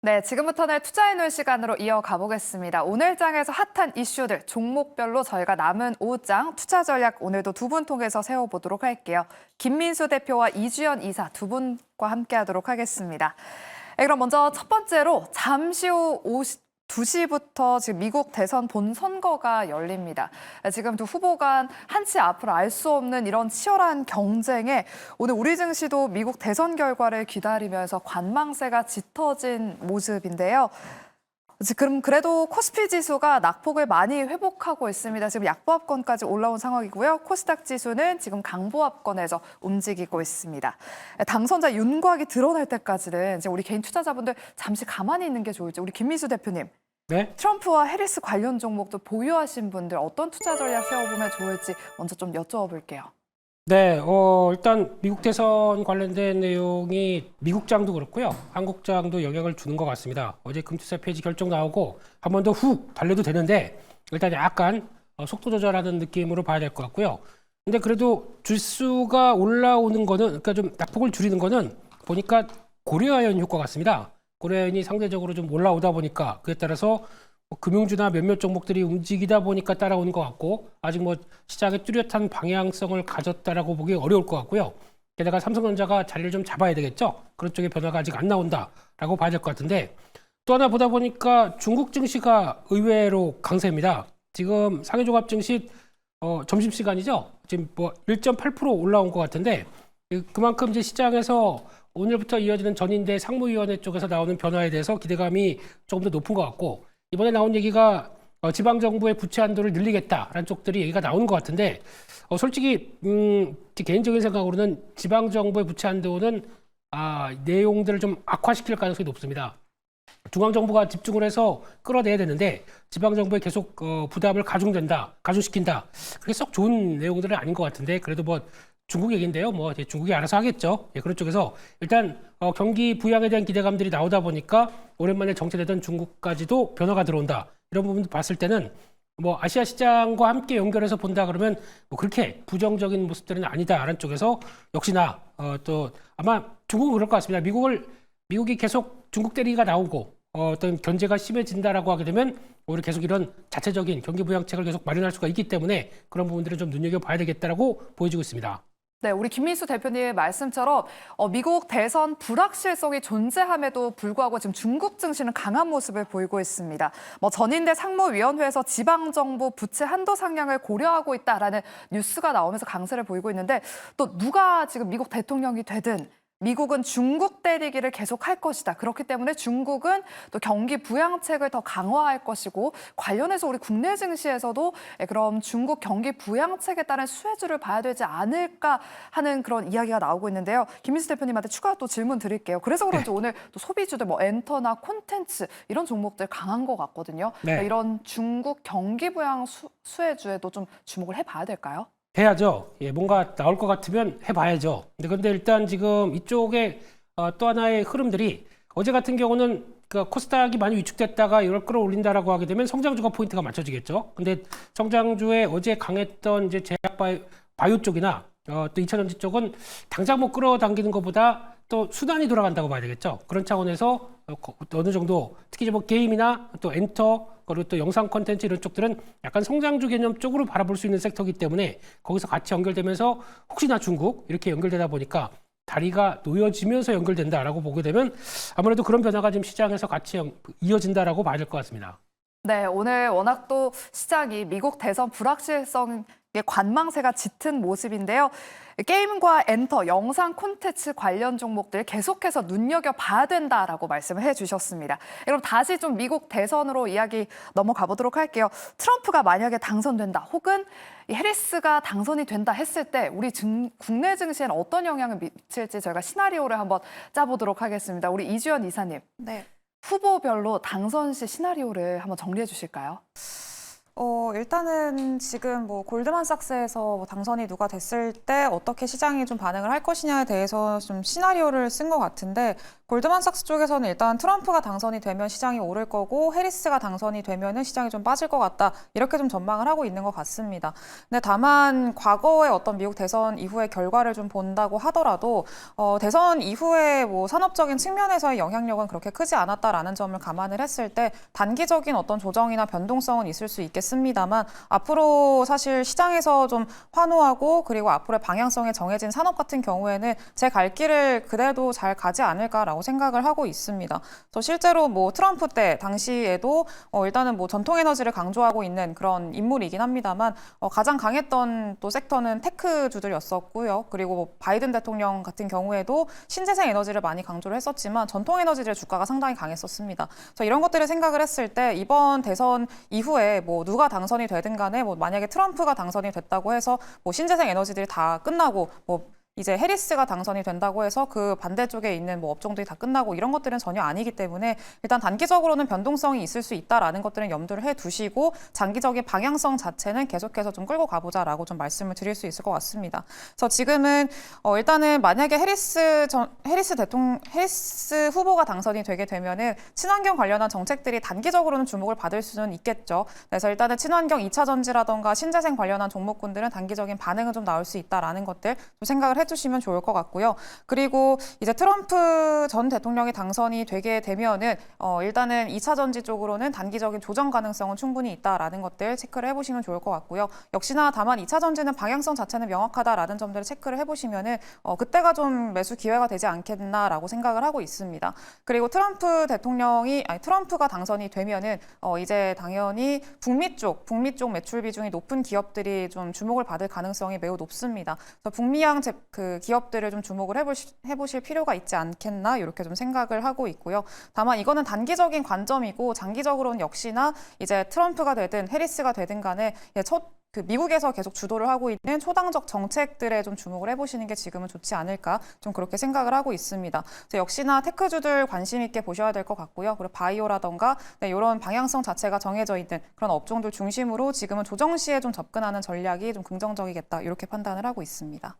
네, 지금부터는 투자해놓은 시간으로 이어가 보겠습니다. 오늘 장에서 핫한 이슈들 종목별로 저희가 남은 5장 투자 전략 오늘도 두 분 통해서 세워보도록 할게요. 김민수 대표와 이주연 이사 두 분과 함께하도록 하겠습니다. 네, 그럼 먼저 첫 번째로 잠시 후 2시부터 지금 미국 대선 본선거가 열립니다. 지금 두 후보 간 한치 앞으로 알 수 없는 이런 치열한 경쟁에 오늘 우리 증시도 미국 대선 결과를 기다리면서 관망세가 짙어진 모습인데요. 지금 그래도 코스피 지수가 낙폭을 많이 회복하고 있습니다. 지금 약보합권까지 올라온 상황이고요. 코스닥 지수는 지금 강보합권에서 움직이고 있습니다. 당선자 윤곽이 드러날 때까지는 이제 우리 개인 투자자분들 잠시 가만히 있는 게 좋을지 우리 김민수 대표님. 네. 트럼프와 해리스 관련 종목도 보유하신 분들 어떤 투자 전략 세워보면 좋을지 먼저 좀 여쭤볼게요. 네, 일단 미국 대선 관련된 내용이 미국장도 그렇고요. 한국장도 영향을 주는 것 같습니다. 어제 금투세 폐지 결정 나오고 한 번 더 훅 달려도 되는데 일단 약간 속도 조절하는 느낌으로 봐야 될 것 같고요. 근데 그래도指수가 올라오는 거는, 그러니까 좀 낙폭을 줄이는 거는 보니까 고려아연 효과 같습니다. 고려아연이 상대적으로 좀 올라오다 보니까 그에 따라서 금융주나 몇몇 종목들이 움직이다 보니까 따라오는 것 같고 아직 시장에 뚜렷한 방향성을 가졌다라고 보기 어려울 것 같고요. 게다가 삼성전자가 자리를 좀 잡아야 되겠죠. 그런 쪽에 변화가 아직 안 나온다라고 봐야 될 것 같은데 또 하나 보다 보니까 중국 증시가 의외로 강세입니다. 지금 상해종합 증시 점심시간이죠. 지금 1.8% 올라온 것 같은데 그만큼 이제 시장에서 오늘부터 이어지는 전인대 상무위원회 쪽에서 나오는 변화에 대해서 기대감이 조금 더 높은 것 같고 이번에 나온 얘기가 지방정부의 부채 한도를 늘리겠다라는 쪽들이 얘기가 나오는 것 같은데 솔직히 개인적인 생각으로는 지방정부의 부채 한도는 내용들을 좀 악화시킬 가능성이 높습니다. 중앙정부가 집중을 해서 끌어내야 되는데 지방정부에 계속 부담을 가중시킨다. 그게 썩 좋은 내용들은 아닌 것 같은데 그래도 중국 얘기인데요. 이제 중국이 알아서 하겠죠. 예, 그런 쪽에서 일단 경기 부양에 대한 기대감들이 나오다 보니까 오랜만에 정체되던 중국까지도 변화가 들어온다. 이런 부분도 봤을 때는 아시아 시장과 함께 연결해서 본다 그러면 그렇게 부정적인 모습들은 아니다라는 쪽에서 역시나 또 아마 중국은 그럴 것 같습니다. 미국이 계속 중국 대리가 나오고 어떤 견제가 심해진다라고 하게 되면 오히려 계속 이런 자체적인 경기 부양책을 계속 마련할 수가 있기 때문에 그런 부분들을 좀 눈여겨봐야 되겠다라고 보여지고 있습니다. 네, 우리 김민수 대표님의 말씀처럼 미국 대선 불확실성이 존재함에도 불구하고 지금 중국 증시는 강한 모습을 보이고 있습니다. 전인대 상무위원회에서 지방정부 부채 한도 상향을 고려하고 있다라는 뉴스가 나오면서 강세를 보이고 있는데 또 누가 지금 미국 대통령이 되든 미국은 중국 때리기를 계속할 것이다. 그렇기 때문에 중국은 또 경기 부양책을 더 강화할 것이고 관련해서 우리 국내 증시에서도 그럼 중국 경기 부양책에 따른 수혜주를 봐야 되지 않을까 하는 그런 이야기가 나오고 있는데요. 김민수 대표님한테 추가 또 질문 드릴게요. 그래서 그런지 오늘 또 소비주들 엔터나 콘텐츠 이런 종목들 강한 것 같거든요. 네. 이런 중국 경기 부양 수혜주에도 좀 주목을 해봐야 될까요? 해야죠. 예, 뭔가 나올 것 같으면 해봐야죠. 근데 일단 지금 이쪽에 또 하나의 흐름들이 어제 같은 경우는 코스닥이 많이 위축됐다가 이걸 끌어올린다라고 하게 되면 성장주가 포인트가 맞춰지겠죠. 근데 성장주에 어제 강했던 이제 제약 바이오 쪽이나 또 2차전지 쪽은 당장 끌어당기는 것보다 또 수단이 돌아간다고 봐야 되겠죠. 그런 차원에서 어느 정도 특히 게임이나 또 엔터 그리고 또 영상 콘텐츠 이런 쪽들은 약간 성장주 개념 쪽으로 바라볼 수 있는 섹터이기 때문에 거기서 같이 연결되면서 혹시나 중국 이렇게 연결되다 보니까 다리가 놓여지면서 연결된다라고 보게 되면 아무래도 그런 변화가 지금 시장에서 같이 이어진다라고 봐야 될 것 같습니다. 네, 오늘 워낙 또 시장이 미국 대선 불확실성의 관망세가 짙은 모습인데요. 게임과 엔터, 영상 콘텐츠 관련 종목들 계속해서 눈여겨봐야 된다라고 말씀을 해주셨습니다. 그럼 다시 좀 미국 대선으로 이야기 넘어가 보도록 할게요. 트럼프가 만약에 당선된다 혹은 해리스가 당선이 된다 했을 때 우리 국내 증시에는 어떤 영향을 미칠지 저희가 시나리오를 한번 짜보도록 하겠습니다. 우리 이주연 이사님. 네. 후보별로 당선 시 시나리오를 한번 정리해 주실까요? 일단은 지금 뭐 골드만삭스에서 뭐 당선이 누가 됐을 때 어떻게 시장이 좀 반응을 할 것이냐에 대해서 좀 시나리오를 쓴 것 같은데 골드만삭스 쪽에서는 일단 트럼프가 당선이 되면 시장이 오를 거고 해리스가 당선이 되면은 시장이 좀 빠질 것 같다 이렇게 좀 전망을 하고 있는 것 같습니다. 근데 다만 과거의 어떤 미국 대선 이후의 결과를 좀 본다고 하더라도 대선 이후에 뭐 산업적인 측면에서의 영향력은 그렇게 크지 않았다라는 점을 감안을 했을 때 단기적인 어떤 조정이나 변동성은 있을 수 있겠습니다만 앞으로 사실 시장에서 좀 환호하고 그리고 앞으로의 방향성이 정해진 산업 같은 경우에는 제 갈 길을 그대로 잘 가지 않을까라고 생각을 하고 있습니다. 그래서 실제로 뭐 트럼프 때 당시에도 일단은 뭐 전통 에너지를 강조하고 있는 그런 인물이긴 합니다만 가장 강했던 또 섹터는 테크주들이었었고요. 그리고 뭐 바이든 대통령 같은 경우에도 신재생 에너지를 많이 강조를 했었지만 전통 에너지들의 주가가 상당히 강했었습니다. 그래서 이런 것들을 생각을 했을 때 이번 대선 이후에 뭐 누가 당선이 되든 간에 뭐 만약에 트럼프가 당선이 됐다고 해서 뭐 신재생 에너지들이 다 끝나고 뭐 이제 해리스가 당선이 된다고 해서 그 반대쪽에 있는 뭐 업종들이 다 끝나고 이런 것들은 전혀 아니기 때문에 일단 단기적으로는 변동성이 있을 수 있다라는 것들은 염두를 해 두시고 장기적인 방향성 자체는 계속해서 좀 끌고 가보자라고 좀 말씀을 드릴 수 있을 것 같습니다. 그래서 지금은 일단은 만약에 해리스 후보가 당선이 되게 되면은 친환경 관련한 정책들이 단기적으로는 주목을 받을 수는 있겠죠. 그래서 일단은 친환경 2차 전지라던가 신재생 관련한 종목군들은 단기적인 반응은 좀 나올 수 있다라는 것들 좀 생각을 해주시면 좋을 것 같고요. 그리고 이제 트럼프 전 대통령이 당선이 되게 되면은 일단은 2차 전지 쪽으로는 단기적인 조정 가능성은 충분히 있다라는 것들 체크를 해보시면 좋을 것 같고요. 역시나 다만 2차 전지는 방향성 자체는 명확하다라는 점들을 체크를 해보시면은 그때가 좀 매수 기회가 되지 않겠나라고 생각을 하고 있습니다. 그리고 트럼프가 당선이 되면은 이제 당연히 북미 쪽 매출 비중이 높은 기업들이 좀 주목을 받을 가능성이 매우 높습니다. 그래서 북미향 그 기업들을 좀 주목을 해보실 필요가 있지 않겠나 이렇게 좀 생각을 하고 있고요. 다만 이거는 단기적인 관점이고 장기적으로는 역시나 이제 트럼프가 되든 해리스가 되든 간에 미국에서 계속 주도를 하고 있는 초당적 정책들에 좀 주목을 해보시는 게 지금은 좋지 않을까 좀 그렇게 생각을 하고 있습니다. 그래서 역시나 테크주들 관심 있게 보셔야 될 것 같고요. 그리고 바이오라던가 이런 방향성 자체가 정해져 있는 그런 업종들 중심으로 지금은 조정 시에 좀 접근하는 전략이 좀 긍정적이겠다 이렇게 판단을 하고 있습니다.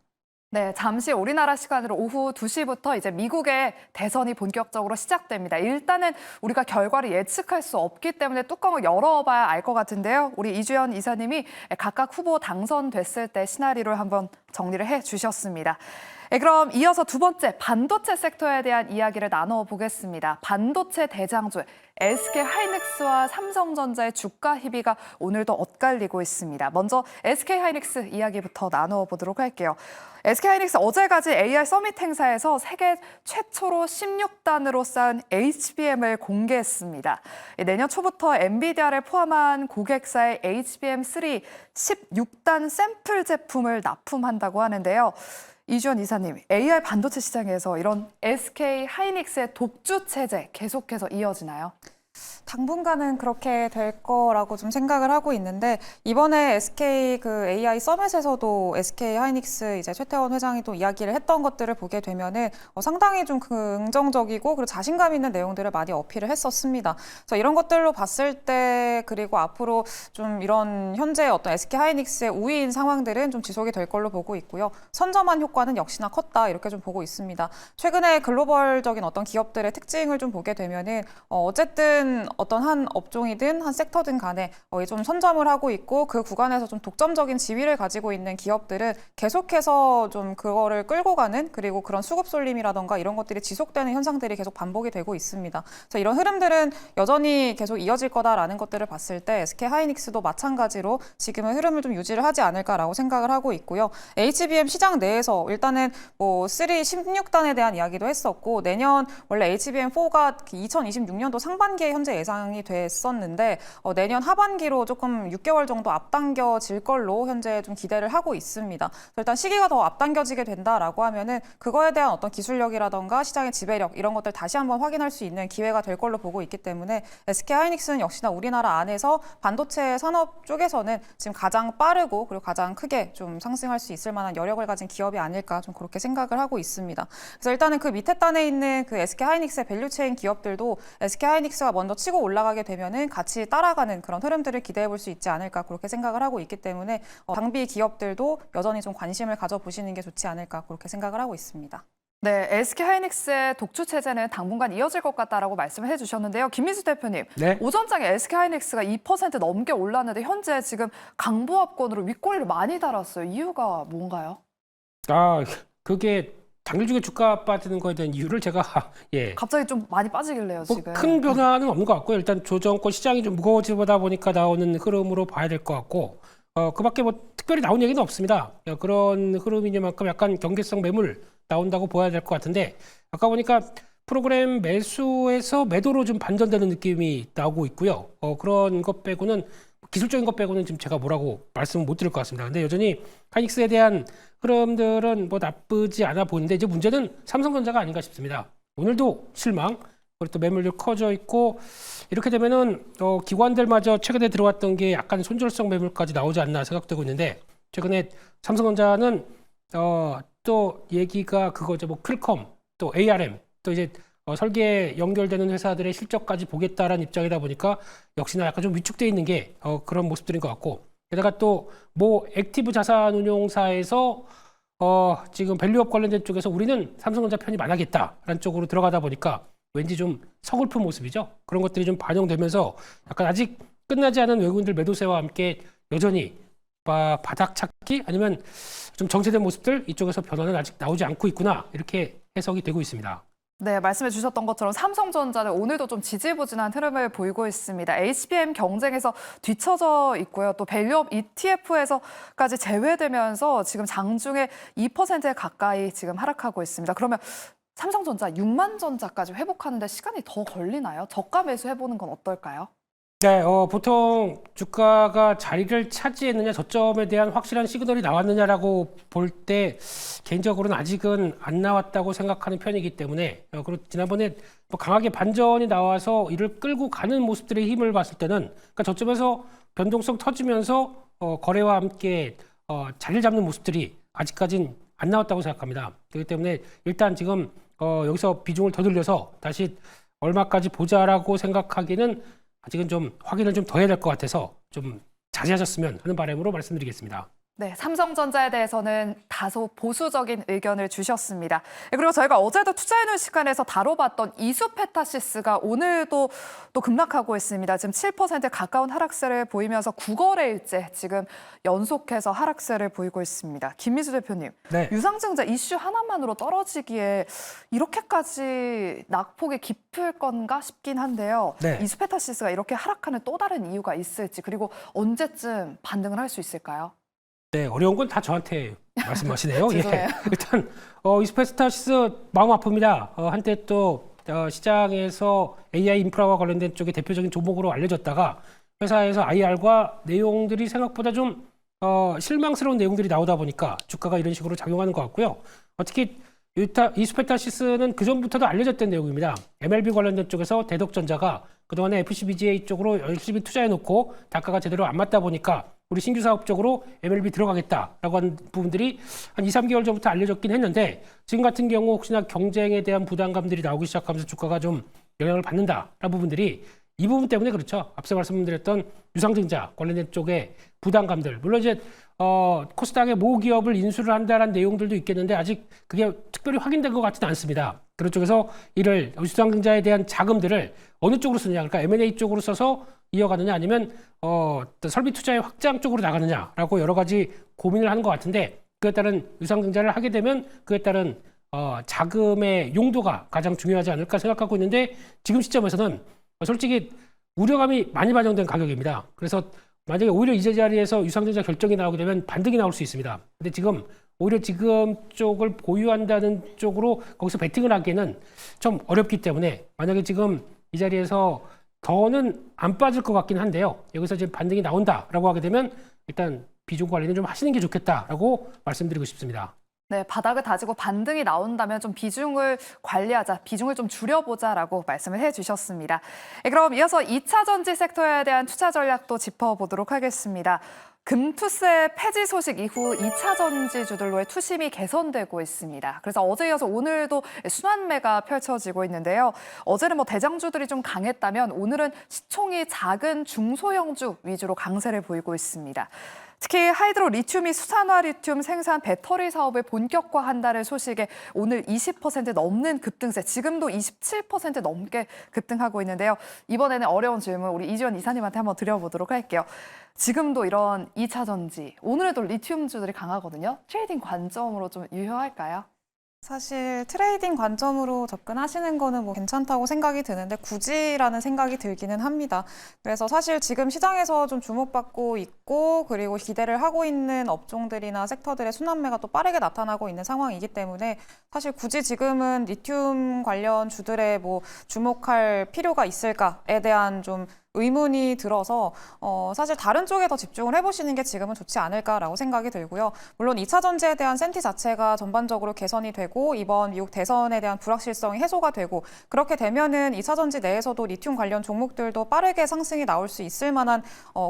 네, 잠시 우리나라 시간으로 오후 2시부터 이제 미국의 대선이 본격적으로 시작됩니다. 일단은 우리가 결과를 예측할 수 없기 때문에 뚜껑을 열어봐야 알 것 같은데요. 우리 이주연 이사님이 각각 후보 당선됐을 때 시나리오를 한번 정리를 해주셨습니다. 그럼 이어서 두 번째 반도체 섹터에 대한 이야기를 나눠보겠습니다. 반도체 대장주 SK하이닉스와 삼성전자의 주가 희비가 오늘도 엇갈리고 있습니다. 먼저 SK하이닉스 이야기부터 나눠보도록 할게요. SK하이닉스 어제까지 AI 서밋 행사에서 세계 최초로 16단으로 쌓은 HBM을 공개했습니다. 내년 초부터 엔비디아를 포함한 고객사의 HBM3 16단 샘플 제품을 납품한다고 하는데요. 이주연 이사님, AI 반도체 시장에서 이런 SK하이닉스의 독주 체제 계속해서 이어지나요? 당분간은 그렇게 될 거라고 좀 생각을 하고 있는데 이번에 SK 그 AI 서밋에서도 SK 하이닉스 이제 최태원 회장이 또 이야기를 했던 것들을 보게 되면은 상당히 좀 긍정적이고 그리고 자신감 있는 내용들을 많이 어필을 했었습니다. 그래서 이런 것들로 봤을 때 그리고 앞으로 좀 이런 현재 어떤 SK 하이닉스의 우위인 상황들은 좀 지속이 될 걸로 보고 있고요. 선점한 효과는 역시나 컸다 이렇게 좀 보고 있습니다. 최근에 글로벌적인 어떤 기업들의 특징을 좀 보게 되면은 어쨌든 어떤 한 업종이든 한 섹터든 간에 좀 선점을 하고 있고 그 구간에서 좀 독점적인 지위를 가지고 있는 기업들은 계속해서 좀 그거를 끌고 가는 그리고 그런 수급 쏠림이라던가 이런 것들이 지속되는 현상들이 계속 반복이 되고 있습니다. 그래서 이런 흐름들은 여전히 계속 이어질 거다라는 것들을 봤을 때 SK 하이닉스도 마찬가지로 지금의 흐름을 좀 유지를 하지 않을까라고 생각을 하고 있고요. HBM 시장 내에서 일단은 뭐 16단에 대한 이야기도 했었고 내년 원래 HBM4가 2026년도 상반기에 현재 예상이 됐었는데 내년 하반기로 조금 6개월 정도 앞당겨질 걸로 현재 좀 기대를 하고 있습니다. 일단 시기가 더 앞당겨지게 된다라고 하면은 그거에 대한 어떤 기술력이라던가 시장의 지배력 이런 것들 다시 한번 확인할 수 있는 기회가 될 걸로 보고 있기 때문에 SK하이닉스는 역시나 우리나라 안에서 반도체 산업 쪽에서는 지금 가장 빠르고 그리고 가장 크게 좀 상승할 수 있을 만한 여력을 가진 기업이 아닐까 좀 그렇게 생각을 하고 있습니다. 그래서 일단은 그 밑에 단에 있는 그 SK하이닉스의 밸류체인 기업들도 SK하이닉스가 먼저 치고 치고 올라가게 되면은 같이 따라가는 그런 흐름들을 기대해 볼 수 있지 않을까 그렇게 생각을 하고 있기 때문에 장비 기업들도 여전히 좀 관심을 가져보시는 게 좋지 않을까 그렇게 생각을 하고 있습니다. 네, SK하이닉스의 독주 체제는 당분간 이어질 것 같다라고 말씀을 해주셨는데요. 김민수 대표님, 네. 오전장에 SK하이닉스가 2% 넘게 올랐는데 현재 지금 강보합권으로 윗꼬리를 많이 달았어요. 이유가 뭔가요? 그게 당일 중에 주가 빠지는 거에 대한 이유를 제가 예. 갑자기 좀 많이 빠지길래요, 뭐 지금. 큰 변화는 없는 것 같고요. 일단 조정권 시장이 좀 무거워지다 보니까 나오는 흐름으로 봐야 될 것 같고 그밖에 뭐 특별히 나온 얘기는 없습니다. 그런 흐름이니만큼 약간 경계성 매물 나온다고 보아야 될 것 같은데 아까 보니까 프로그램 매수에서 매도로 좀 반전되는 느낌이 나오고 있고요. 그런 것 빼고는 기술적인 것 빼고는 지금 제가 뭐라고 말씀을 못 드릴 것 같습니다. 근데 여전히 하이닉스에 대한 흐름들은 뭐 나쁘지 않아 보이는데 이제 문제는 삼성전자가 아닌가 싶습니다. 오늘도 실망, 그리고 또 매물도 커져 있고 이렇게 되면은 기관들마저 최근에 들어왔던 게 약간 손절성 매물까지 나오지 않나 생각되고 있는데 최근에 삼성전자는 또 얘기가 그거죠. 뭐 클컴, 또 ARM, 또 이제 설계에 연결되는 회사들의 실적까지 보겠다라는 입장이다 보니까 역시나 약간 좀 위축돼 있는 게 그런 모습들인 것 같고 게다가 또 뭐 액티브 자산 운용사에서 지금 밸류업 관련된 쪽에서 우리는 삼성전자 편이 많아겠다라는 쪽으로 들어가다 보니까 왠지 좀 서글픈 모습이죠. 그런 것들이 좀 반영되면서 약간 아직 끝나지 않은 외국인들 매도세와 함께 여전히 바닥 찾기 아니면 좀 정체된 모습들 이쪽에서 변화는 아직 나오지 않고 있구나 이렇게 해석이 되고 있습니다. 네, 말씀해 주셨던 것처럼 삼성전자는 오늘도 좀 지지부진한 흐름을 보이고 있습니다. HBM 경쟁에서 뒤처져 있고요. 또 밸류업 ETF에서까지 제외되면서 지금 장중에 2% 가까이 지금 하락하고 있습니다. 그러면 삼성전자 6만 전자까지 회복하는데 시간이 더 걸리나요? 저가 매수해보는 건 어떨까요? 네, 보통 주가가 자리를 차지했느냐 저점에 대한 확실한 시그널이 나왔느냐라고 볼 때 개인적으로는 아직은 안 나왔다고 생각하는 편이기 때문에 그리고 지난번에 뭐 강하게 반전이 나와서 이를 끌고 가는 모습들의 힘을 봤을 때는 그러니까 저점에서 변동성 터지면서 거래와 함께 자리를 잡는 모습들이 아직까지는 안 나왔다고 생각합니다. 그렇기 때문에 일단 지금 여기서 비중을 더 들려서 다시 얼마까지 보자라고 생각하기는 아직은 좀 확인을 좀 더 해야 될 것 같아서 좀 자제하셨으면 하는 바람으로 말씀드리겠습니다. 네, 삼성전자에 대해서는 다소 보수적인 의견을 주셨습니다. 그리고 저희가 어제도 투자해놓은 시간에서 다뤄봤던 이수페타시스가 오늘도 또 급락하고 있습니다. 지금 7% 가까운 하락세를 보이면서 9거래일째 지금 연속해서 하락세를 보이고 있습니다. 김민수 대표님, 네. 유상증자 이슈 하나만으로 떨어지기에 이렇게까지 낙폭이 깊을 건가 싶긴 한데요. 네. 이수페타시스가 이렇게 하락하는 또 다른 이유가 있을지 그리고 언제쯤 반등을 할 수 있을까요? 네, 어려운 건 다 저한테 말씀하시네요. 죄송해요. 예. 일단 이스페스타시스 마음 아픕니다. 한때 또 시장에서 AI 인프라와 관련된 쪽의 대표적인 종목으로 알려졌다가 회사에서 IR과 내용들이 생각보다 좀 실망스러운 내용들이 나오다 보니까 주가가 이런 식으로 작용하는 것 같고요. 특히 이스페타시스는 그전부터도 알려졌던 내용입니다. MLB 관련된 쪽에서 대덕전자가 그동안에 FCBGA 쪽으로 열심히 투자해놓고 단가가 제대로 안 맞다 보니까 우리 신규 사업 쪽으로 MLB 들어가겠다라고 하는 부분들이 한 2, 3개월 전부터 알려졌긴 했는데 지금 같은 경우 혹시나 경쟁에 대한 부담감들이 나오기 시작하면서 주가가 좀 영향을 받는다라는 부분들이 이 부분 때문에 그렇죠. 앞서 말씀드렸던 유상증자 관련된 쪽의 부담감들. 물론 이제 코스닥의 모 기업을 인수를 한다는 내용들도 있겠는데 아직 그게 특별히 확인된 것 같지는 않습니다. 그런 쪽에서 이를 유상증자에 대한 자금들을 어느 쪽으로 쓰느냐, 그러니까 M&A 쪽으로 써서 이어가느냐 아니면 설비 투자의 확장 쪽으로 나가느냐라고 여러 가지 고민을 하는 것 같은데 그에 따른 유상증자를 하게 되면 그에 따른 자금의 용도가 가장 중요하지 않을까 생각하고 있는데 지금 시점에서는 솔직히 우려감이 많이 반영된 가격입니다. 그래서 만약에 오히려 이 자리에서 유상증자 결정이 나오게 되면 반등이 나올 수 있습니다. 근데 지금 오히려 지금 쪽을 보유한다는 쪽으로 거기서 베팅을 하기에는 좀 어렵기 때문에 만약에 지금 이 자리에서 더는 안 빠질 것 같긴 한데요. 여기서 지금 반등이 나온다라고 하게 되면 일단 비중 관리는 좀 하시는 게 좋겠다라고 말씀드리고 싶습니다. 네, 바닥을 다지고 반등이 나온다면 좀 비중을 관리하자, 비중을 좀 줄여보자라고 말씀을 해주셨습니다. 그럼 이어서 2차 전지 섹터에 대한 투자 전략도 짚어보도록 하겠습니다. 금투세 폐지 소식 이후 2차 전지주들로의 투심이 개선되고 있습니다. 그래서 어제 이어서 오늘도 순환매가 펼쳐지고 있는데요. 어제는 대장주들이 좀 강했다면 오늘은 시총이 작은 중소형주 위주로 강세를 보이고 있습니다. 특히 하이드로 리튬이 수산화 리튬 생산 배터리 사업을 본격화한다는 소식에 오늘 20% 넘는 급등세, 지금도 27% 넘게 급등하고 있는데요. 이번에는 어려운 질문 우리 이지연 이사님한테 한번 드려보도록 할게요. 지금도 이런 2차 전지, 오늘도 리튬주들이 강하거든요. 트레이딩 관점으로 좀 유효할까요? 사실 트레이딩 관점으로 접근하시는 거는 괜찮다고 생각이 드는데 굳이라는 생각이 들기는 합니다. 그래서 사실 지금 시장에서 좀 주목받고 있고 그리고 기대를 하고 있는 업종들이나 섹터들의 순환매가 또 빠르게 나타나고 있는 상황이기 때문에 사실 굳이 지금은 리튬 관련 주들에 주목할 필요가 있을까에 대한 좀 의문이 들어서 사실 다른 쪽에 더 집중을 해보시는 게 지금은 좋지 않을까라고 생각이 들고요. 물론 2차 전지에 대한 센티 자체가 전반적으로 개선이 되고 이번 미국 대선에 대한 불확실성이 해소가 되고 그렇게 되면은 2차 전지 내에서도 리튬 관련 종목들도 빠르게 상승이 나올 수 있을 만한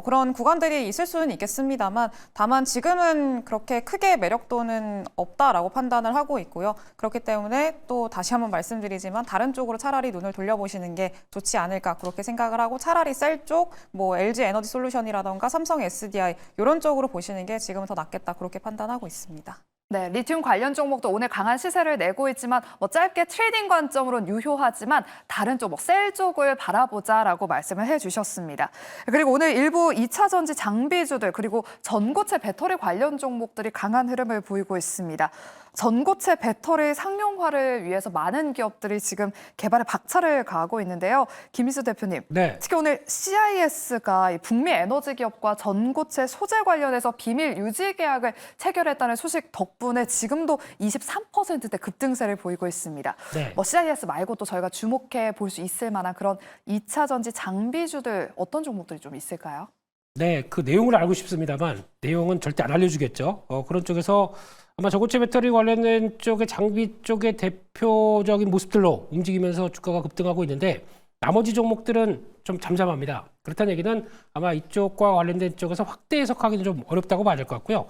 그런 구간들이 있을 수는 있겠습니다만 다만 지금은 그렇게 크게 매력도는 없다라고 판단을 하고 있고요. 그렇기 때문에 또 다시 한번 말씀드리지만 다른 쪽으로 차라리 눈을 돌려보시는 게 좋지 않을까 그렇게 생각을 하고 차라리 셀 쪽, LG 에너지 솔루션이라던가 삼성 SDI 이런 쪽으로 보시는 게 지금은 더 낫겠다 그렇게 판단하고 있습니다. 네, 리튬 관련 종목도 오늘 강한 시세를 내고 있지만 짧게 트레이딩 관점으로는 유효하지만 다른 쪽, 셀 쪽을 바라보자라고 말씀을 해주셨습니다. 그리고 오늘 일부 2차 전지 장비주들 그리고 전고체 배터리 관련 종목들이 강한 흐름을 보이고 있습니다. 전고체 배터리 상용화를 위해서 많은 기업들이 지금 개발에 박차를 가하고 있는데요. 김희수 대표님, 네. 특히 오늘 CIS가 북미 에너지 기업과 전고체 소재 관련해서 비밀 유지 계약을 체결했다는 소식 덕분에 지금도 23%대 급등세를 보이고 있습니다. 네. CIS 말고도 저희가 주목해 볼 수 있을 만한 그런 2차 전지 장비주들 어떤 종목들이 좀 있을까요? 네, 그 내용을 알고 싶습니다만 내용은 절대 안 알려주겠죠. 그런 쪽에서 아마 전고체 배터리 관련된 쪽의 장비 쪽의 대표적인 모습들로 움직이면서 주가가 급등하고 있는데 나머지 종목들은 좀 잠잠합니다. 그렇다는 얘기는 아마 이쪽과 관련된 쪽에서 확대 해석하기는 좀 어렵다고 봐야 될 것 같고요.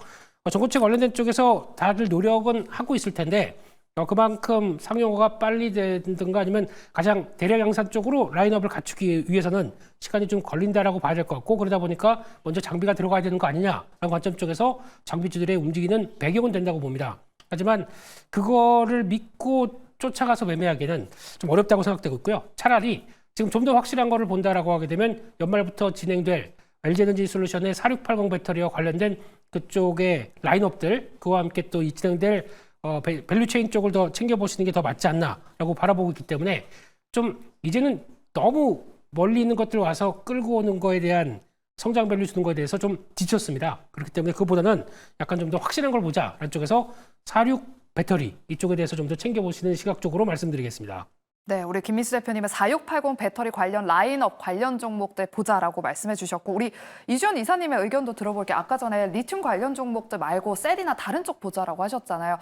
전고체 관련된 쪽에서 다들 노력은 하고 있을 텐데 그만큼 상용화가 빨리 되든가 아니면 가장 대량 양산 쪽으로 라인업을 갖추기 위해서는 시간이 좀 걸린다라고 봐야 될 것 같고 그러다 보니까 먼저 장비가 들어가야 되는 거 아니냐라는 관점 쪽에서 장비주들의 움직이는 배경은 된다고 봅니다. 하지만 그거를 믿고 쫓아가서 매매하기는 좀 어렵다고 생각되고 있고요. 차라리 지금 좀 더 확실한 거를 본다라고 하게 되면 연말부터 진행될 LG에너지 솔루션의 4680 배터리와 관련된 그쪽의 라인업들 그와 함께 또 진행될 밸류체인 쪽을 더 챙겨보시는 게 더 맞지 않나라고 바라보고 있기 때문에 좀 이제는 너무 멀리 있는 것들 와서 끌고 오는 거에 대한 성장 밸류 주는 거에 대해서 좀 지쳤습니다. 그렇기 때문에 그보다는 약간 좀 더 확실한 걸 보자라는 쪽에서 46 배터리 이쪽에 대해서 좀 더 챙겨보시는 시각적으로 말씀드리겠습니다. 네, 우리 김민수 대표님은 4680 배터리 관련 라인업 관련 종목들 보자라고 말씀해 주셨고 우리 이주연 이사님의 의견도 들어볼게요. 아까 전에 리튬 관련 종목들 말고 셀이나 다른 쪽 보자라고 하셨잖아요.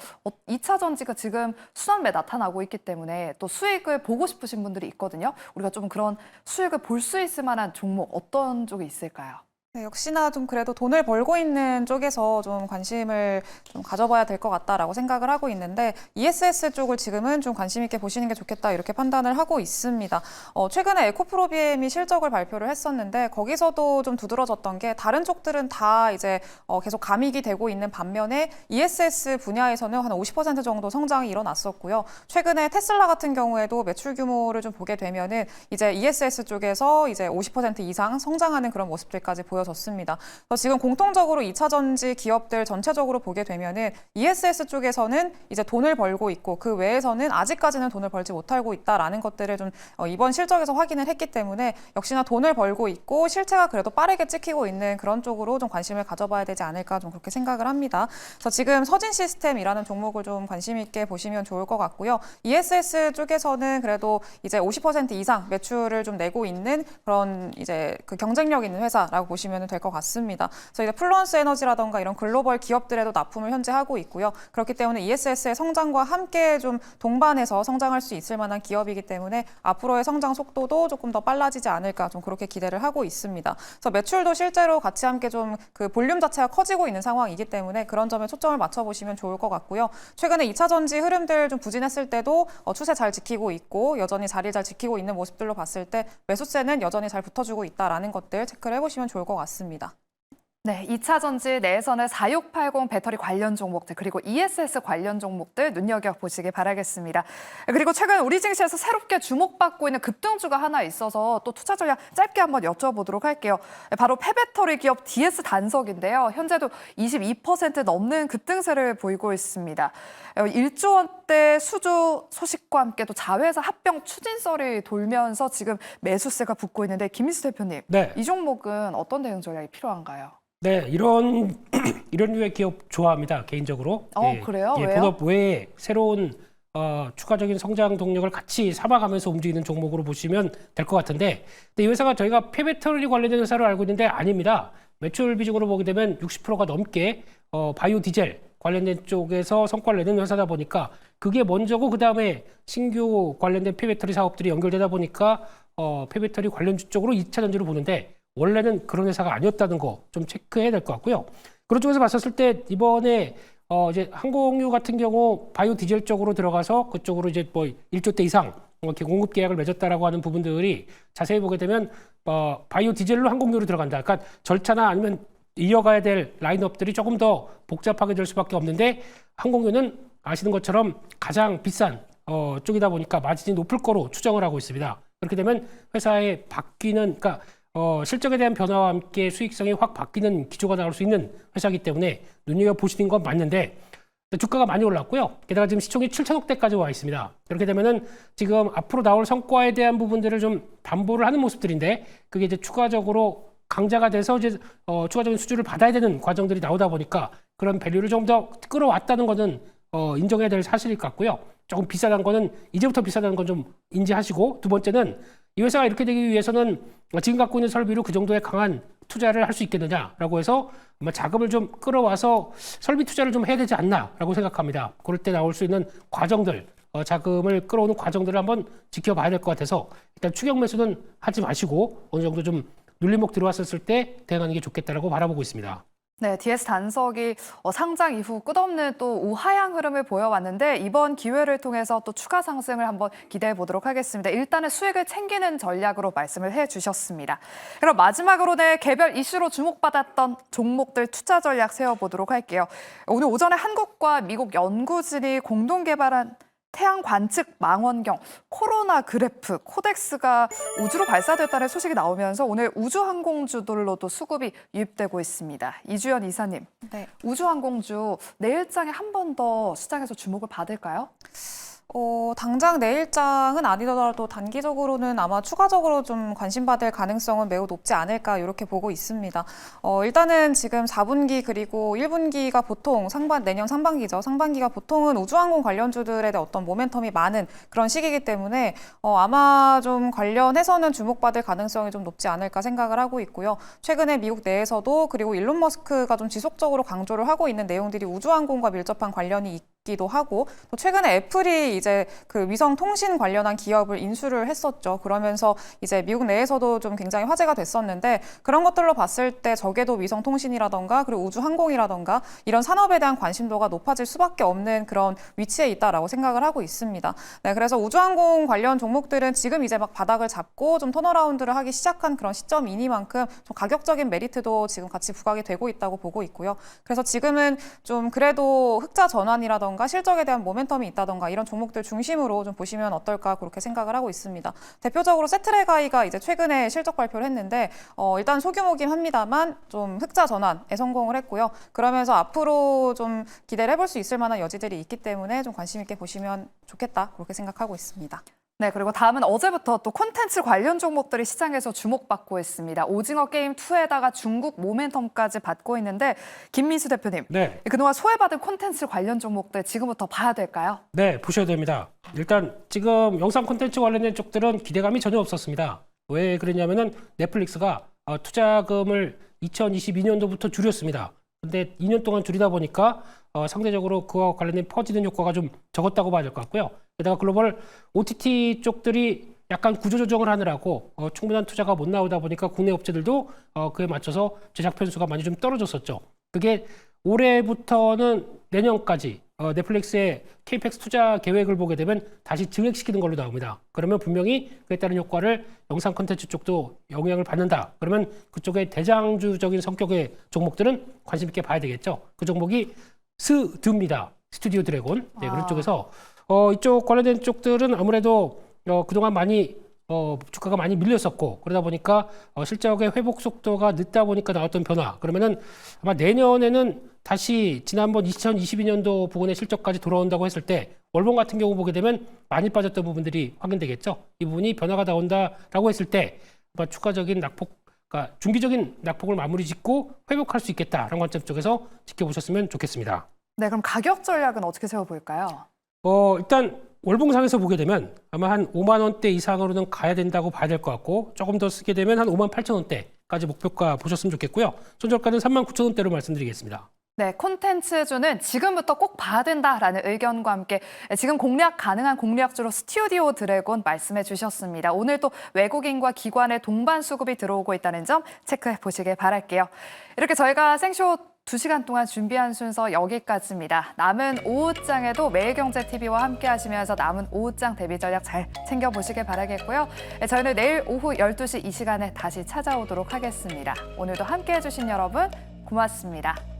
2차 전지가 지금 순환매 나타나고 있기 때문에 또 수익을 보고 싶으신 분들이 있거든요. 우리가 좀 그런 수익을 볼 수 있을 만한 종목 어떤 쪽이 있을까요? 네, 역시나 좀 그래도 돈을 벌고 있는 쪽에서 좀 관심을 좀 가져봐야 될 것 같다라고 생각을 하고 있는데 ESS 쪽을 지금은 좀 관심 있게 보시는 게 좋겠다 이렇게 판단을 하고 있습니다. 최근에 에코프로비엠이 실적을 발표를 했었는데 거기서도 좀 두드러졌던 게 다른 쪽들은 다 이제 계속 감익이 되고 있는 반면에 ESS 분야에서는 한 50% 정도 성장이 일어났었고요. 최근에 테슬라 같은 경우에도 매출 규모를 좀 보게 되면은 이제 ESS 쪽에서 이제 50% 이상 성장하는 그런 모습들까지 보여졌습니다. 그래서 지금 공통적으로 2차 전지 기업들 전체적으로 보게 되면은 ESS 쪽에서는 이제 돈을 벌고 있고 그 외에서는 아직까지는 돈을 벌지 못하고 있다라는 것들을 좀 이번 실적에서 확인을 했기 때문에 역시나 돈을 벌고 있고 실체가 그래도 빠르게 찍히고 있는 그런 쪽으로 좀 관심을 가져봐야 되지 않을까 좀 그렇게 생각을 합니다. 그래서 지금 서진 시스템이라는 종목을 좀 관심 있게 보시면 좋을 것 같고요. ESS 쪽에서는 그래도 이제 50% 이상 매출을 좀 내고 있는 그런 이제 그 경쟁력 있는 회사라고 보시면 보시면 될 것 같습니다. 그래서 이제 플루언스 에너지라던가 이런 글로벌 기업들에도 납품을 현재 하고 있고요. 그렇기 때문에 ESS의 성장과 함께 좀 동반해서 성장할 수 있을 만한 기업이기 때문에 앞으로의 성장 속도도 조금 더 빨라지지 않을까 좀 그렇게 기대를 하고 있습니다. 그래서 매출도 실제로 같이 함께 좀 그 볼륨 자체가 커지고 있는 상황이기 때문에 그런 점에 초점을 맞춰보시면 좋을 것 같고요. 최근에 2차 전지 흐름들 좀 부진했을 때도 추세 잘 지키고 있고 여전히 자리를 잘 지키고 있는 모습들로 봤을 때 매수세는 여전히 잘 붙어주고 있다라는 것들 체크를 해보시면 좋을 것 같습니다. 네, 2차 전지 내에서는 4680 배터리 관련 종목들 그리고 ESS 관련 종목들 눈여겨보시기 바라겠습니다. 그리고 최근 우리 증시에서 새롭게 주목받고 있는 급등주가 하나 있어서 또 투자 전략 짧게 한번 여쭤보도록 할게요. 바로 폐배터리 기업 DS 단석인데요. 현재도 22% 넘는 급등세를 보이고 있습니다. 1조 원대 수주 소식과 함께 또 자회사 합병 추진설이 돌면서 지금 매수세가 붙고 있는데 김민수 대표님, 네. 이 종목은 어떤 대응 전략이 필요한가요? 네, 이런 류의 기업 좋아합니다. 개인적으로. 그래요? 왜요? 본업 외에 새로운 추가적인 성장 동력을 같이 삼아가면서 움직이는 종목으로 보시면 될 것 같은데, 근데 이 회사가 저희가 폐배터리 관련된 회사로 알고 있는데 아닙니다. 매출 비중으로 보게 되면 60%가 넘게 바이오 디젤 관련된 쪽에서 성과를 내는 회사다 보니까 그게 먼저고 그 다음에 신규 관련된 폐배터리 사업들이 연결되다 보니까 폐배터리 관련주 쪽으로 2차 전지로 보는데 원래는 그런 회사가 아니었다는 거 좀 체크해야 될 것 같고요. 그런 쪽에서 봤었을 때 이번에 이제 항공유 같은 경우 바이오 디젤 쪽으로 들어가서 그쪽으로 이제 뭐 1조 대 이상 이렇게 공급 계약을 맺었다라고 하는 부분들이 자세히 보게 되면 바이오 디젤로 항공유로 들어간다. 그러니까 절차나 아니면 이어가야 될 라인업들이 조금 더 복잡하게 될 수밖에 없는데 항공유는 아시는 것처럼 가장 비싼 쪽이다 보니까 마진이 높을 거로 추정을 하고 있습니다. 그렇게 되면 회사의 바뀌는 그러니까 실적에 대한 변화와 함께 수익성이 확 바뀌는 기조가 나올 수 있는 회사이기 때문에 눈여겨보시는 건 맞는데 주가가 많이 올랐고요. 게다가 지금 시총이 7천억대까지 와 있습니다. 그렇게 되면은 지금 앞으로 나올 성과에 대한 부분들을 좀 담보를 하는 모습들인데 그게 이제 추가적으로 강자가 돼서 이제 추가적인 수주를 받아야 되는 과정들이 나오다 보니까 그런 밸류를 좀 더 끌어왔다는 거는 인정해야 될 사실일 것 같고요. 조금 비싸다는 거는 이제부터 비싸다는 건 좀 인지하시고 두 번째는 이 회사가 이렇게 되기 위해서는 지금 갖고 있는 설비로 그 정도의 강한 투자를 할 수 있겠느냐라고 해서 아마 자금을 좀 끌어와서 설비 투자를 좀 해야 되지 않나라고 생각합니다. 그럴 때 나올 수 있는 과정들, 자금을 끌어오는 과정들을 한번 지켜봐야 될 것 같아서 일단 추격 매수는 하지 마시고 어느 정도 좀 눌림목 들어왔었을 때 대응하는 게 좋겠다라고 바라보고 있습니다. 네, DS 단석이 상장 이후 끝없는 또 우하향 흐름을 보여왔는데 이번 기회를 통해서 또 추가 상승을 한번 기대해 보도록 하겠습니다. 일단은 수익을 챙기는 전략으로 말씀을 해주셨습니다. 그럼 마지막으로는 개별 이슈로 주목받았던 종목들 투자 전략 세워보도록 할게요. 오늘 오전에 한국과 미국 연구진이 공동 개발한 태양 관측 망원경 코로나 그래프 코덱스가 우주로 발사됐다는 소식이 나오면서 오늘 우주항공주들로도 수급이 유입되고 있습니다. 이주연 이사님, 네. 우주항공주 내일장에 한 번 더 시장에서 주목을 받을까요? 당장 내일장은 아니더라도 단기적으로는 아마 추가적으로 좀 관심받을 가능성은 매우 높지 않을까 이렇게 보고 있습니다. 일단은 지금 4분기 그리고 1분기가 보통 내년 상반기죠. 상반기가 보통은 우주항공 관련주들에 대한 어떤 모멘텀이 많은 그런 시기이기 때문에 아마 좀 관련해서는 주목받을 가능성이 좀 높지 않을까 생각을 하고 있고요. 최근에 미국 내에서도 그리고 일론 머스크가 좀 지속적으로 강조를 하고 있는 내용들이 우주항공과 밀접한 관련이 있기도 하고 또 최근에 애플이 이제 그 위성 통신 관련한 기업을 인수를 했었죠. 그러면서 이제 미국 내에서도 좀 굉장히 화제가 됐었는데 그런 것들로 봤을 때 적에도 위성 통신이라던가 그리고 우주 항공이라던가 이런 산업에 대한 관심도가 높아질 수밖에 없는 그런 위치에 있다라고 생각을 하고 있습니다. 네, 그래서 우주 항공 관련 종목들은 지금 이제 막 바닥을 잡고 좀 턴어라운드를 하기 시작한 그런 시점이니만큼 좀 가격적인 메리트도 지금 같이 부각이 되고 있다고 보고 있고요. 그래서 지금은 좀 그래도 흑자 전환이라던가 실적에 대한 모멘텀이 있다던가 이런 종목들 중심으로 좀 보시면 어떨까 그렇게 생각을 하고 있습니다. 대표적으로 세트레가이가 이제 최근에 실적 발표를 했는데 일단 소규모긴 합니다만 좀 흑자 전환에 성공을 했고요. 그러면서 앞으로 좀 기대를 해볼 수 있을 만한 여지들이 있기 때문에 좀 관심 있게 보시면 좋겠다 그렇게 생각하고 있습니다. 네, 그리고 다음은 어제부터 또 콘텐츠 관련 종목들이 시장에서 주목받고 있습니다. 오징어 게임 2에다가 중국 모멘텀까지 받고 있는데 김민수 대표님, 네. 그동안 소외받은 콘텐츠 관련 종목들 지금부터 봐야 될까요? 네, 보셔야 됩니다. 일단 지금 영상 콘텐츠 관련된 쪽들은 기대감이 전혀 없었습니다. 왜 그랬냐면은 넷플릭스가 투자금을 2022년도부터 줄였습니다. 근데 2년 동안 줄이다 보니까 상대적으로 그와 관련된 퍼지는 효과가 좀 적었다고 봐야 될 것 같고요. 게다가 글로벌 OTT 쪽들이 약간 구조조정을 하느라고 충분한 투자가 못 나오다 보니까 국내 업체들도 그에 맞춰서 제작 편수가 많이 좀 떨어졌었죠. 그게 올해부터는 내년까지 넷플릭스의 KPX 투자 계획을 보게 되면 다시 증액시키는 걸로 나옵니다. 그러면 분명히 그에 따른 효과를 영상 콘텐츠 쪽도 영향을 받는다. 그러면 그쪽의 대장주적인 성격의 종목들은 관심 있게 봐야 되겠죠. 그 종목이 스드입니다. 스튜디오 드래곤. 네, 그런 쪽에서 이쪽 관련된 쪽들은 아무래도 그동안 많이 주가가 많이 밀렸었고 그러다 보니까 실적의 회복 속도가 늦다 보니까 나왔던 변화. 그러면은 아마 내년에는 다시 지난번 2022년도 부근의 실적까지 돌아온다고 했을 때 월봉 같은 경우 보게 되면 많이 빠졌던 부분들이 확인되겠죠. 이 부분이 변화가 나온다라고 했을 때 아마 추가적인 낙폭, 그러니까 중기적인 낙폭을 마무리 짓고 회복할 수 있겠다라는 관점 쪽에서 지켜보셨으면 좋겠습니다. 네, 그럼 가격 전략은 어떻게 세워볼까요? 일단 월봉상에서 보게 되면 아마 한 5만 원대 이상으로는 가야 된다고 봐야 될 것 같고 조금 더 쓰게 되면 한 5만 8천 원대까지 목표가 보셨으면 좋겠고요. 손절가는 3만 9천 원대로 말씀드리겠습니다. 네, 콘텐츠주는 지금부터 꼭 봐야 된다라는 의견과 함께 지금 공략 가능한 공략주로 스튜디오 드래곤 말씀해 주셨습니다. 오늘 또 외국인과 기관의 동반 수급이 들어오고 있다는 점 체크해 보시길 바랄게요. 이렇게 저희가 생쇼 2시간 동안 준비한 순서 여기까지입니다. 남은 오후장에도 매일경제TV와 함께 하시면서 남은 오후장 대비 전략 잘 챙겨보시길 바라겠고요. 저희는 내일 오후 12시 이 시간에 다시 찾아오도록 하겠습니다. 오늘도 함께 해주신 여러분 고맙습니다.